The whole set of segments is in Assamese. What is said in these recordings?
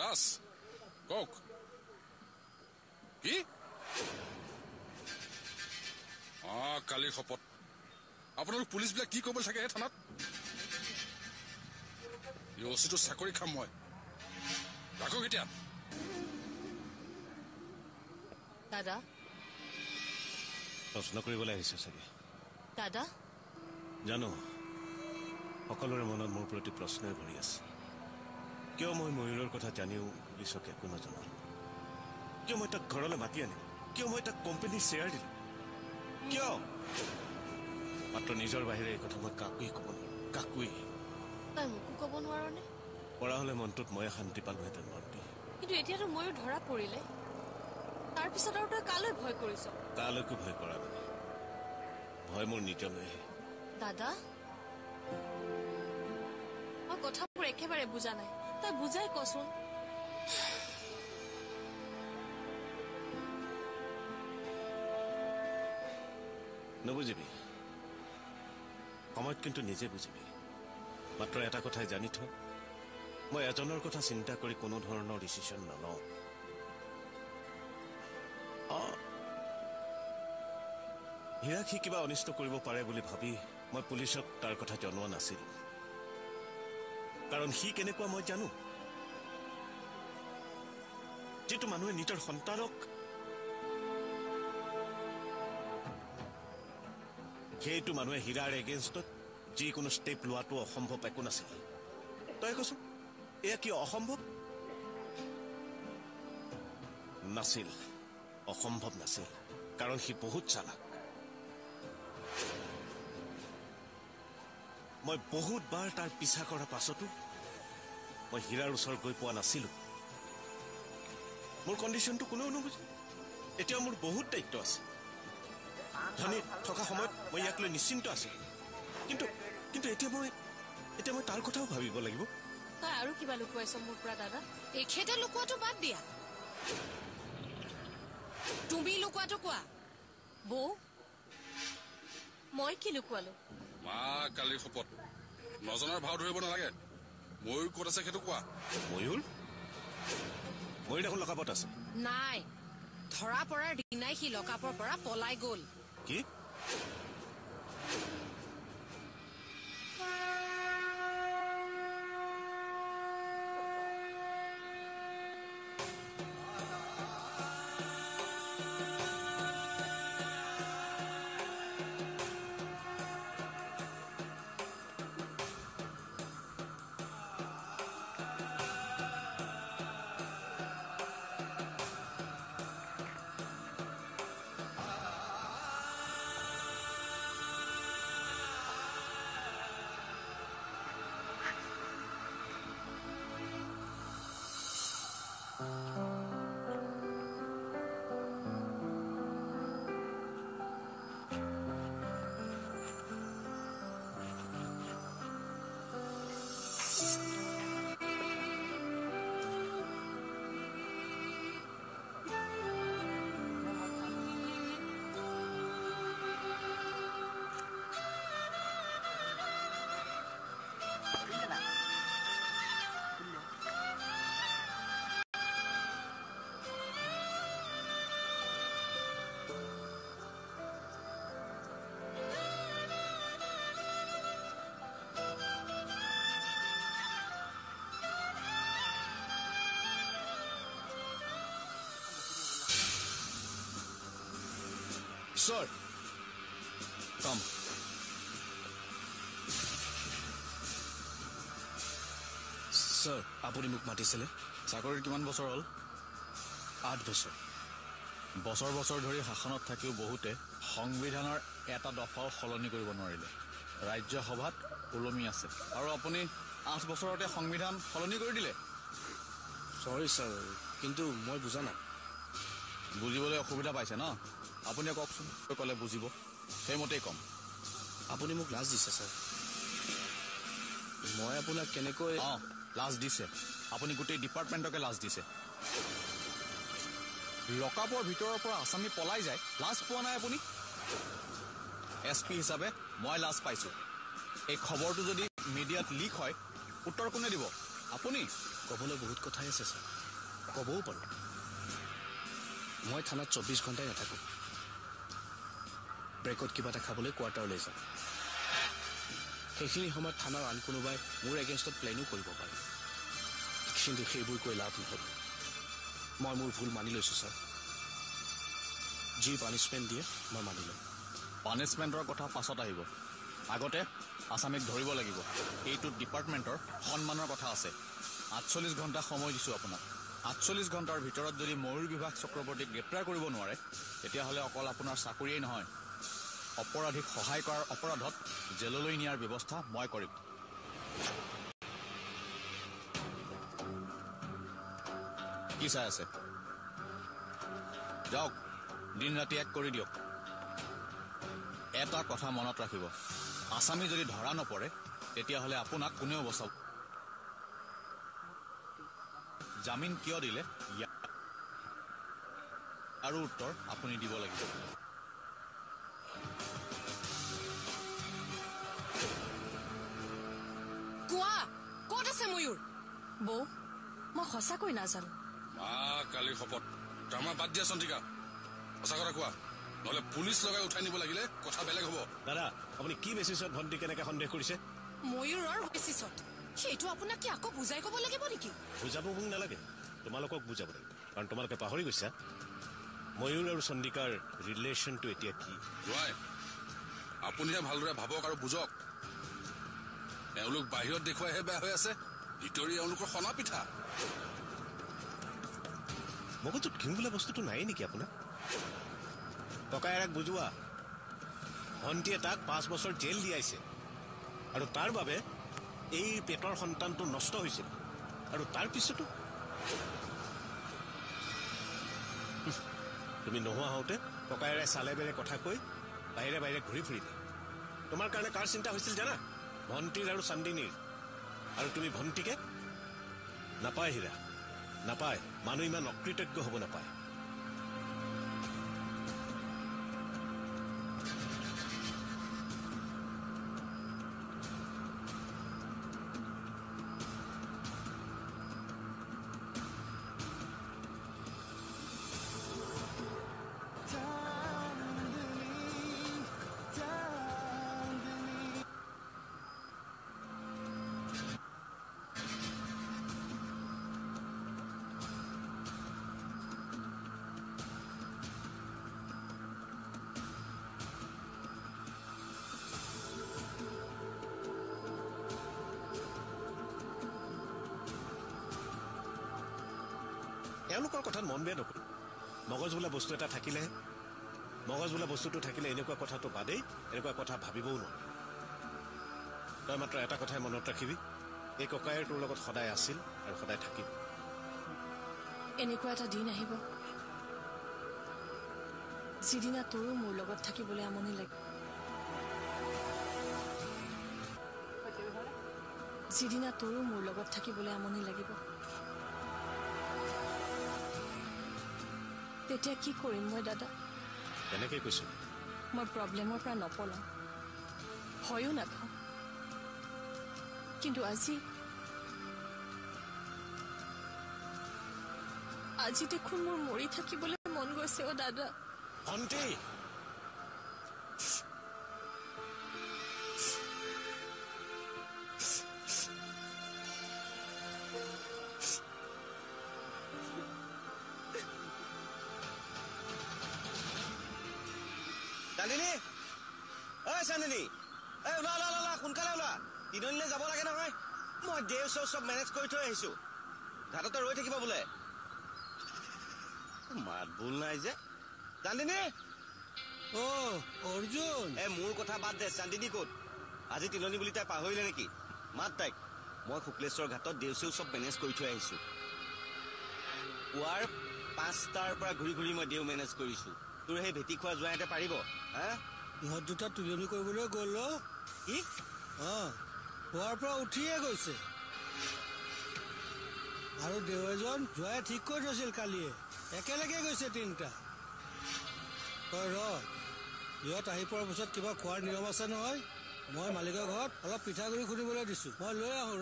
দাস কওক কি কালিৰ শপত আপোনালোক পুলিচবিলাক কি কৰিব থাকে থানাত এই অচিটো চাকৰি খাম মই ৰাখক এতিয়া দাদা প্ৰশ্ন কৰিবলৈ আহিছে চাগে দাদা জানো সকলোৰে মনত মোৰ প্ৰতি প্ৰশ্নই ভৰি আছে কিয় মই ময়ূৰৰ কথা জানিও পুলিচক একো নজনালো কিয় মই তাক ঘৰলৈ মাতি আনিলো কিয় মই তাক কোম্পানীৰ শ্বেয়াৰ দিলো কিয় মাত্ৰ নিজৰ বাহিৰে এই কথা মই কাকোৱে ক'ব নোৱাৰো কাকোৱে তই মোকো ক'ব নোৱাৰনে পৰা হ'লে মনটোত মই শান্তি পালোহেঁতেন মন্ত্ৰী কিন্তু এতিয়াতো ময়ো ধৰা পৰিলে তাৰপিছত আৰু তই কালৈ ভয় কৰিছ কালৈকো ভয় কৰা নাই ভয় মোৰ নিজলৈহে দাদা মই কথাবোৰ একেবাৰে বুজা নাই তই বুজাই কচোন নবুজিবি সময়ত কিন্তু নিজে বুজিবি মাত্ৰ এটা কথাই জানি থ মই এজনৰ কথা চিন্তা কৰি কোনো ধৰণৰ ডিচিশ্যন নলওঁ হীৰাক সি কিবা অনিষ্ট কৰিব পাৰে বুলি ভাবি মই পুলিচক তাৰ কথা জনোৱা নাছিলো কাৰণ সি কেনেকুৱা মই জানো যিটো মানুহে নিজৰ সন্তানক সেইটো মানুহে হীৰাৰ এগেইনষ্টত যিকোনো ষ্টেপ লোৱাটো অসম্ভৱ একো নাছিল তই কচোন এয়া কি অসম্ভৱ নাছিল অসম্ভৱ নাছিল কাৰণ সি বহুত চালাক মই বহুত বাৰ তাৰ পিছা কৰাৰ পাছতো মই হীৰাৰ ওচৰ গৈ পোৱা নাছিলো মোৰ কণ্ডিশ্যনটো কোনেও নুবুজে এতিয়া মোৰ বহুত দায়িত্ব আছে ধনী থকা সময়ত মই ইয়াক লৈ নিশ্চিন্ত আছো কিন্তু এতিয়া মই তাৰ কথাও ভাবিব লাগিব তই আৰু কিবা লুকুৱাইছ মোৰ পৰা দাদা এখেতে লুকুৱাটো বাদ দিয়া তুমি লুকুৱাটো কোৱা বৌ মই কি লুকুৱালো কালিৰ শপত নজনাৰ ভাও ধৰিব নালাগে ময়ূৰ ক'ত আছে সেইটো কোৱা ময়ূৰ দেখোন লকাপত আছে নাই ধৰা পৰাৰ দিনাই সি লকাপৰ পৰা পলাই গ'ল কি Sir, come. Sir, আপুনি মোক মাতিছিলে চাকৰিৰ কিমান বছৰ হ'ল 8 বছৰ বছৰ বছৰ ধৰি শাসনত থাকিও বহুতে সংবিধানৰ এটা দফাও সলনি কৰিব নোৱাৰিলে ৰাজ্যসভাত ওলমি আছে আৰু আপুনি 8 বছৰতে সংবিধান সলনি কৰি দিলে সৰি স্যাৰ কিন্তু মই বুজা নাই বুজিবলৈ অসুবিধা পাইছে ন আপুনি কওকচোন ক'লে বুজিব সেইমতেই কম আপুনি মোক লাজ দিছে স্যাৰ মই আপোনাক কেনেকৈ লাজ দিছে আপুনি গোটেই ডিপাৰ্টমেণ্টকে লাজ দিছে লকাপৰ ভিতৰৰ পৰা আসামী পলাই যায় লাজ পোৱা নাই আপুনি SP হিচাপে মই লাজ পাইছো এই খবৰটো যদি মিডিয়াত লিক হয় উত্তৰ কোনে দিব আপুনি ক'বলৈ বহুত কথাই আছে ছাৰ ক'বও পাৰোঁ মই থানাত 24 ঘণ্টাই নাথাকোঁ ব্ৰেকত কিবা এটা খাবলৈ কোৱাৰ্টাৰলৈ যাওঁ সেইখিনি সময়ত থানাৰ আন কোনোবাই মোৰ এগেইনষ্টত প্লেনো কৰিব পাৰে কিন্তু সেইবোৰ কৈ লাভ নহ'ব মই মোৰ ভুল মানি লৈছোঁ ছাৰ যি পানিছমেণ্ট দিয়ে মই মানি ল'ম পানিছমেণ্টৰ কথা পাছত আহিব আগতে আছামীক ধৰিব লাগিব এইটো ডিপাৰ্টমেণ্টৰ সন্মানৰ কথা আছে 48 ঘণ্টা সময় দিছোঁ আপোনাক 48 ঘণ্টাৰ ভিতৰত যদি ময়ূৰ বিভাগ চক্ৰৱৰ্তীক গ্ৰেপ্তাৰ কৰিব নোৱাৰে তেতিয়াহ'লে অকল আপোনাৰ চাকৰিয়েই নহয় অপৰাধীক সহায় কৰাৰ অপৰাধত জেললৈ নিয়াৰ ব্যৱস্থা মই কৰিম কি চাই আছে যাওক দিন ৰাতি এক কৰি দিয়ক এটা কথা মনত ৰাখিব আছামী যদি ধৰা নপৰে তেতিয়াহ'লে আপোনাক কোনেও বচাব জামিন কিয় দিলে আৰু উত্তৰ আপুনি দিব লাগিব কোৱা ক'ত আছে ময়ূৰ বৌ মই সঁচাকৈ নাজানো মা কালিৰ শপত ড্ৰামা বাদ দিয়া চন্দ্ৰিকা সঁচা কথা কোৱা নহ'লে পুলিচ লগাই উঠাই নিব লাগিলে কথা বেলেগ হ'ব দাদা আপুনি কি বেচিছত ভণ্টি কেনেকে সন্দেহ কৰিছে ময়ূৰৰ বেচিছত সেইটো আপোনাক কি আকৌ বুজাই ক'ব লাগিব নেকি বুজাব মোক নালাগে তোমালোকক বুজাব লাগিব কাৰণ তোমালোকে পাহৰি গৈছা ময়ূৰ আৰু চন্দ্ৰিকাৰ ৰিলেশ্যনটো এতিয়া কি নহয় আপুনিহে ভালদৰে ভাবক আৰু বুজক এওঁলোক বাহিৰত দেখুৱাইহে বেয়া হৈ আছে ভিতৰি এওঁলোকৰ সনা পিঠা মগজুত ঘিউ বোলা বস্তুটো নাই নেকি আপোনাৰ ককায়েৰাক বুজোৱা ভণ্টিয়ে তাক 5 বছৰ জেল দিয়াইছে আৰু তাৰ বাবে এই পেটৰ সন্তানটো নষ্ট হৈছিল আৰু তাৰ পিছতো তুমি নোহোৱা হওঁতে ককায়েৰে চালে বেৰে কথা কৈ বাহিৰে বাহিৰে ঘূৰি ফুৰিলে তোমাৰ কাৰণে কাৰ চিন্তা হৈছিল জানা ভণ্টিৰ আৰু চান্দিনীৰ আৰু তুমি ভণ্টিকে নাপায় হীৰা নাপায় মানুহ ইমান অকৃতজ্ঞ হ'ব নাপায় এওঁলোকৰ কথাত মন বেয়া নকৰো মগজ বোলা বস্তু এটা থাকিলে মগজ বোলা বস্তুটো থাকিলে এনেকুৱা কথাটো বাদেই এনেকুৱা কথা ভাবিবও নোৱাৰে তই মাত্ৰ এটা কথাই মনত ৰাখিবি এই ককায়েৰ তোৰ লগত সদায় আছিল আৰু সদায় থাকিব এনেকুৱা এটা দিন আহিব যিদিনা তোৰো মোৰ লগত থাকিবলৈ আমনি লাগে যিদিনা তোৰো মোৰ লগত থাকিবলৈ আমনি লাগিব তেতিয়া কি কৰিম মই দাদা তেনেকৈ কৈছো মই প্ৰব্লেমৰ পৰা নপলাওঁ ভয়ো নাখাওঁ কিন্তু আজি দেখোন মোৰ মৰি থাকিবলৈ মন গৈছে অ দাদা ভণ্টি চান্দিনী ঐ চান্দিনী এই ওলা ওলা ওলা সোনকালে ওলা তিনিদিনলৈ যাব লাগে নহয় মই দেও চেও চব মেনেজ কৰি থৈ আহিছো ঘাটতে ৰৈ থাকিব বোলে মাত বোল নাই যে চান্দিনী অ অৰ্জুন এই মোৰ কথা বাদ দে চান্দিনী ক'ত আজি তিলনি বুলি তাই পাহৰিলে নেকি মাত তাইক মই শুক্লেশ্বৰ ঘাটত দেও চেও চব মেনেজ কৰি থৈ আহিছো পুৱাৰ 5টাৰ পৰা ঘূৰি ঘূৰি মই দেও মেনেজ কৰিছো তোৰ সেই ভেটি খোৱা যোৱাইতে পাৰিব হা ইহঁত দুটা তুলনি কৰিবলৈ গ'ল কি খোৱাৰ পৰা উঠিয়ে গৈছে আৰু দেও এজন যোৱাই ঠিক কৰি থৈছিল কালিয়ে একেলগে গৈছে তিনিটা তই ইহঁত আহি পোৱাৰ পিছত কিবা খোৱাৰ নিয়ম আছে নহয় মই মালিকৰ ঘৰত অলপ পিঠাগুড়ি খুন্দিবলৈ দিছো মই লৈ আহোঁ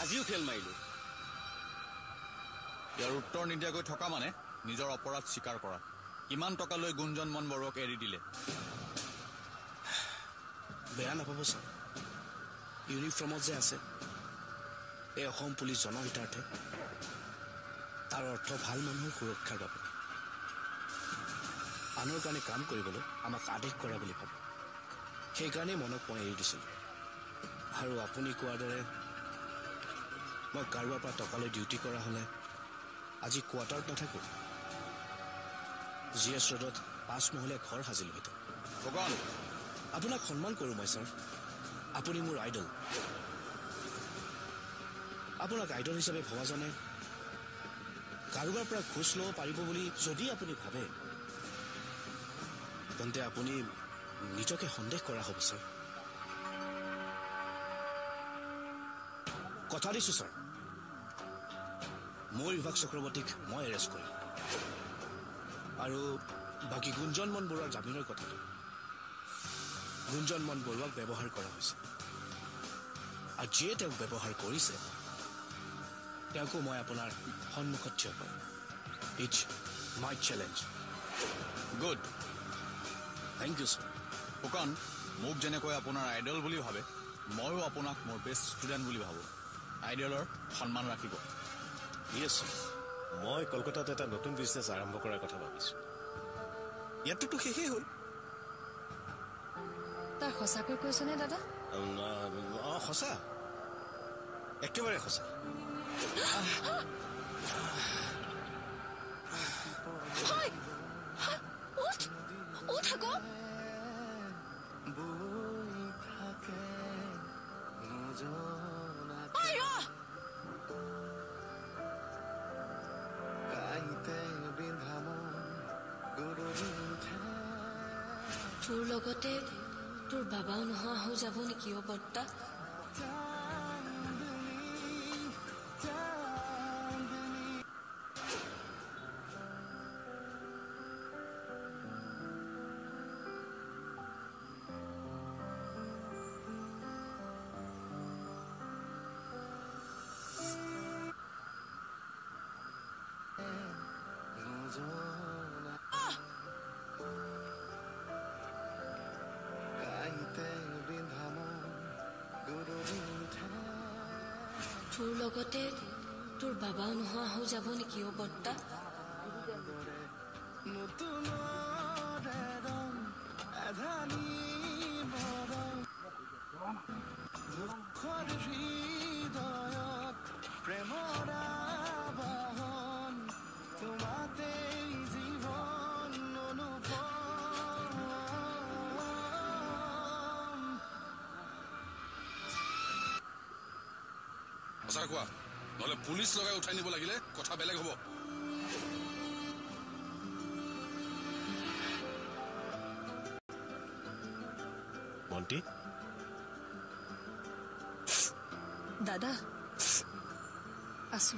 আজিও খেল মাৰিলো। ইয়াৰ উত্তৰ নিদিয়াকৈ থকা মানে নিজৰ অপৰাধ স্বীকাৰ কৰা। কিমান টকা লৈ গুঞ্জন মন বৰুৱাক এৰি দিলে? বেয়া নাপাব ছাৰ, ইউনিফৰ্মত যে আছে এই অসম পুলিচ জনহিতাৰ্থে, তাৰ অৰ্থ ভাল মানুহৰ সুৰক্ষাৰ বাবে, আনৰ কাৰণে কাম কৰিবলৈ আমাক আদেশ কৰা বুলি ভাবে। সেইকাৰণেই মনক মই এৰি দিছিলোঁ। আৰু আপুনি কোৱাৰ দৰে মই কাৰোবাৰ পৰা টকা লৈ ডিউটি কৰা হ'লে আজি কোৱাৰ্টাৰত নাথাকোঁ, GS ৰোডত 5 মহলীয়া ঘৰ সাজিলোহেঁতেন। ফুকন, আপোনাক সন্মান কৰোঁ মই ছাৰ, আপুনি মোৰ আইডল। আপোনাক আইডল হিচাপে ভবাজনে কাৰোবাৰ পৰা ঘোচ ল'ব পাৰিব বুলি যদি আপুনি ভাবে, তেন্তে আপুনি নিজকে সন্দেহ কৰা হ'ব ছাৰ। কথা দিছোঁ ছাৰ, মই বিভাগ চক্ৰৱৰ্তীক মই এৰেষ্ট কৰিম। আৰু বাকী গুঞ্জন মন বৰুৱাৰ জামিনৰ কথাটো, গুঞ্জন মন বৰুৱাক ব্যৱহাৰ কৰা হৈছে, আৰু যিয়ে তেওঁক ব্যৱহাৰ কৰিছে তেওঁকো মই আপোনাৰ সন্মুখত থিয় কৰিম। It's my challenge. Good. Thank you sir. Phukan, মোক যেনেকৈ আপোনাৰ আইডল বুলি ভাবে, ময়ো আপোনাক মোৰ বেষ্ট ষ্টুডেণ্ট বুলি ভাবোঁ। আইডলৰ সন্মান ৰাখিব। য়েছ, মই কলকাতাত এটা নতুন বিজনেছ আৰম্ভ কৰাৰ কথা ভাবিছোঁ। ইয়াততো শেষেই হ'ল। তাৰ সঁচাকৈ কৈছেনে দাদা? সঁচা, একেবাৰে সঁচা। তোৰ লগতে তোৰ বাবাও নোহোৱা হৈ যাব নেকি অ বৰ্তা? তোৰ লগতে তোৰ বাবাও নোহোৱা হৈ যাব নেকি অ বৰ্তা? সঁচা কোৱা, নহলে পুলিচ লগাই উঠাই নিব লাগিলে কথা বেলেগ হ'ব। মন্টি, দাদা আছো।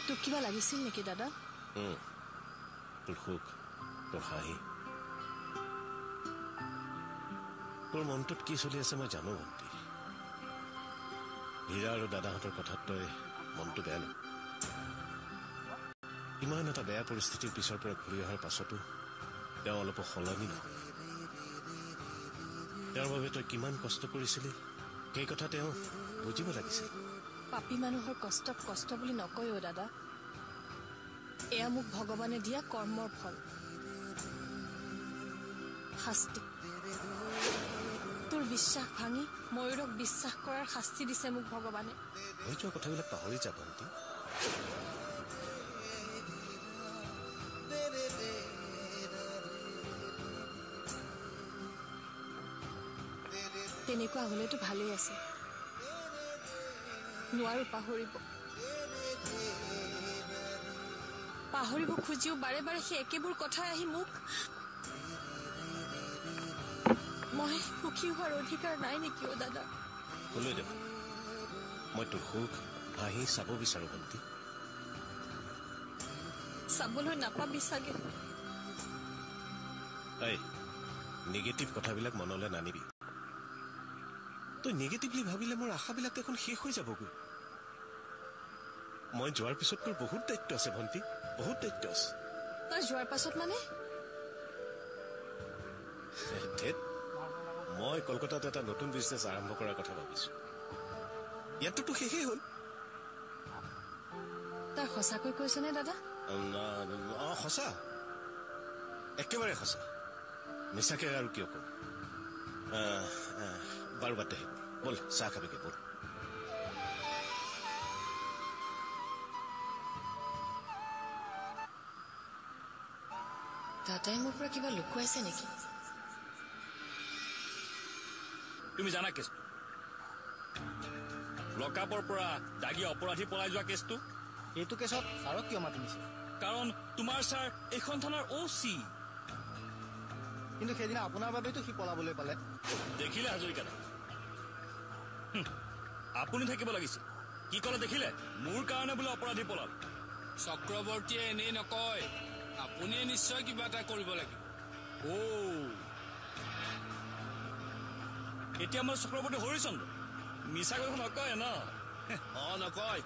তোক কিবা লাগিছিল নেকি দাদা? তোৰ সুখ, তোৰ হাঁহি, তোৰ মনটোত কি চলি আছে মই জানো মন্টি। হীৰা আৰু দাদাহঁতৰ কথাত তই মনটো বেয়া ন? ইমান এটা বেয়া পৰিস্থিতিৰ পিছৰ পৰা ঘূৰি অহাৰ পাছতো তেওঁ অলপো সলনি নহয়। তেওঁৰ বাবে তই কিমান কষ্ট কৰিছিলি সেই কথা তেওঁ বুজিব লাগিছিল। পাপী মানুহৰ কষ্টক কষ্ট বুলি নকয় অ দাদা। এয়া মোক ভগৱানে দিয়া কৰ্মৰ ফল, শাস্তি। তোৰ বিশ্বাস ভাঙি ময়ূৰক বিশ্বাস কৰাৰ শাস্তি দিছে মোক ভগৱানে। হৈ যোৱা কথাবিলাক পাহৰি যা ভণ্টি। তেনেকুৱা হলেতো ভালেই আছে। নোৱাৰো পাহৰিব খুজিও বাৰে বাৰে সেই একেবোৰ কথাই আহি মোক। মই সুখী হোৱাৰ অধিকাৰ নাই নেকি অ দাদা? কলৈ দেব, মই তোৰ সুখ হাঁহি চাব বিচাৰো ভণ্টি। চাবলৈ নাপাবি চাগে। এই নিগেটিভ কথাবিলাক মনলৈ নানিবি তই নিগেটিভলি ভাবিলে মোৰ আশাবিলাক দেখোন শেষ হৈ যাবগৈ মই যোৱাৰ পিছত তোৰ বহুত দায়িত্ব আছে ভণ্টি বহুত দায়িত্ব আছে তই যোৱাৰ পাছত মানে মই কলকাতাত এটা নতুন বিজনেছ আৰম্ভ কৰাৰ কথা ভাবিছো ইয়াততো শেষেই হ'ল তই সঁচাকৈ কৈছনে দাদা সঁচা একেবাৰে সঁচা মিছাকে আৰু কিয় কম বাৰু বাদ দে বল চাহ খাবিগে বল দাদাই মোৰ পৰা কিবা লুকুৱাইছে নেকি তুমি জানা কেছটো লকআপৰ পৰা দাগী অপৰাধী পলাই যোৱা কেছটো এইটো কেছত ছাৰক কিয় মাতি নিছে কাৰণ তোমাৰ ছাৰ এইখন থানাৰ OC কিন্তু সেইদিনা আপোনাৰ বাবেতো সি পলাবলৈ পালে দেখিলে হাজৰিকা আপুনি থাকিব লাগিছিল কি ক'লে দেখিলে মোৰ কাৰণে বোলে অপৰাধী পলাল চক্ৰৱৰ্তীয়ে এনেই নকয় আপুনিয়ে নিশ্চয় কিবা এটা কৰিব লাগিব এতিয়া মই চক্ৰৱৰ্তী হৰিচন্দ্ৰ মিছা কথা নকয় ন নকয়